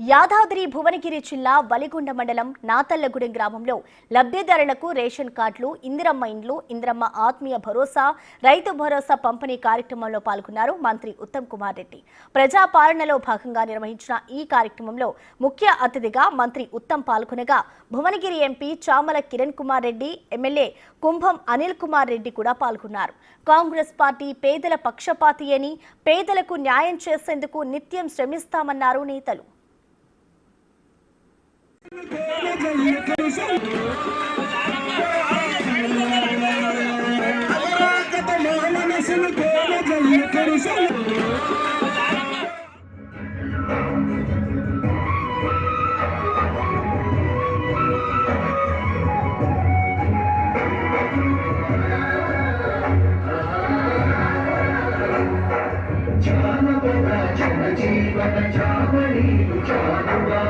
యాదాద్రి భువనగిరి జిల్లా వలిగొండ మండలం నాతల్లగూడెం గ్రామంలో లబ్ధిదారులకు రేషన్ కార్డులు, ఇందిరమ్మ ఇండ్లు, ఇందిరమ్మ ఆత్మీయ భరోసా, రైతు భరోసా పంపిణీ కార్యక్రమంలో పాల్గొన్నారు మంత్రి ఉత్తమ్ కుమార్ రెడ్డి. ప్రజాపాలనలో భాగంగా నిర్వహించిన ఈ కార్యక్రమంలో ముఖ్య అతిథిగా మంత్రి ఉత్తమ్ పాల్గొనగా భువనగిరి ఎంపీ చామల కిరణ్ కుమార్ రెడ్డి, ఎమ్మెల్యే కుంభం అనిల్ కుమార్ రెడ్డి కూడా పాల్గొన్నారు. కాంగ్రెస్ పార్టీ పేదల పక్షపాతి అని, పేదలకు న్యాయం చేసేందుకు నిత్యం శ్రమిస్తామన్నారు నేతలు. జీవన చావడి చాలుగా